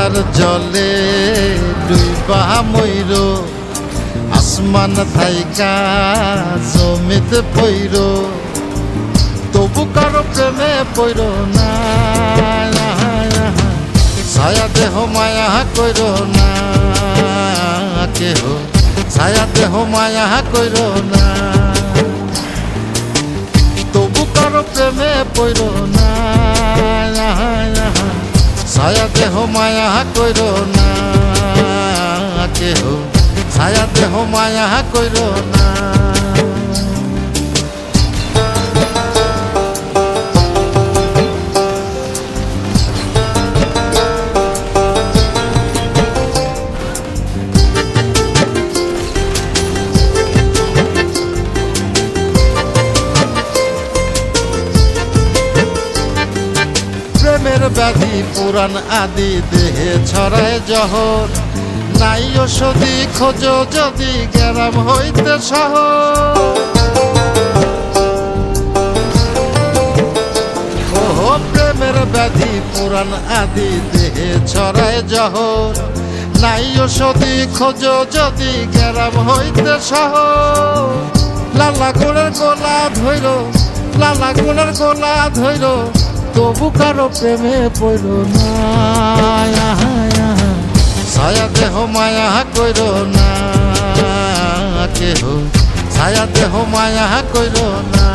পাথার জলে ডুইবা ময়ূর আসমান থাইকা জমিতে পইর তবু কারো প্রেমে পইর না ছায়া দেহ মায়া কইর না কেহ ছায়া দেহ মায়া কইর না তবু কারো প্রেমে পইর না ছায়া দেহ মায়া কইর না কেহ ছায়া দেহ মায়া কইর না প্রেমের ব্যাধি পুরাণ আদি দেহে ছড়ায় জহর নাই ওষুধি খোঁজো যদি গ্রাম হইতে শহর ও প্রেমের ব্যাধি পুরাণ আদি দেহে ছড়ায় জহর নাই ওষুধি খোঁজো যদি গ্রাম হইতে শহর লালা গোড়ের গোলা ধইর লালা গোড়ের গোলা ধইর তবু কারো প্রেমে পইর না ছায়া দেহ মায়া কইর না কেহ ছায়া দেহ মায়া কইর না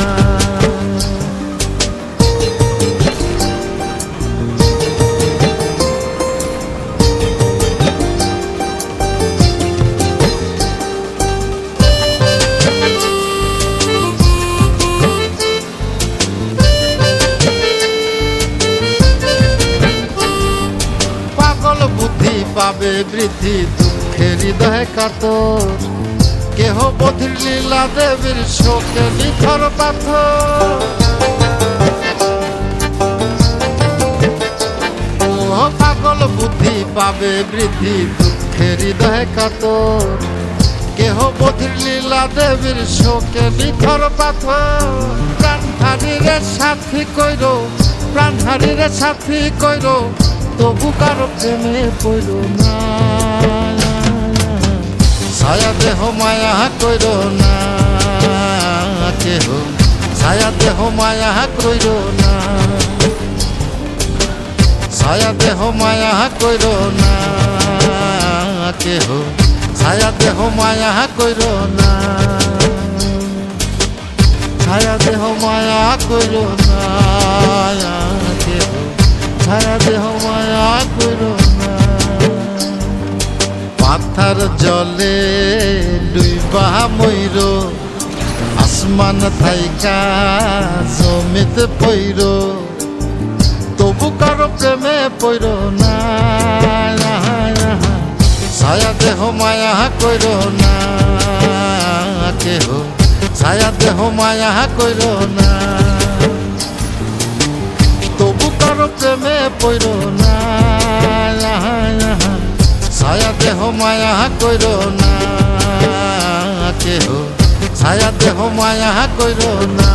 পাবে বৃদ্ধি দুঃখের হৃদয় কাতর কেহ বধির লীলা দেবীর শোকে নিথর পাথর ও পাগল বুদ্ধি পাবে বৃদ্ধি দুঃখের হৃদয় কাতর কেহ বধির লীলা দেবীর শোকে নিথর পাথর প্রাণহারীরে সাথী কইর প্রাণহারীরে সাথী কইর তবু কারো প্রেমে পইর না ছায়া দেহ মায়া কইর না কেহ ছায়া দেহ মায়া কইর না ছায়া দেহ মায়া কইর না কেহ ছায়া দেহ মায়া কইর না ছায়া দেহ মায়া কইর না কেহ ছায়া দেহ মায়া কইর না পাথার জলে ডুইবা ময়ূর আসমান থাইকা জমিতে পইর তবু কারো প্রেমে পইর না ছায়া দেহ মায়া কইর না কেহ ছায়া দেহ মায়া কইর না তবু কারো প্রেমে পইর না ছায়া দেহ মায়া কইর না কেহ ছায়া দেহ মায়া কইর না।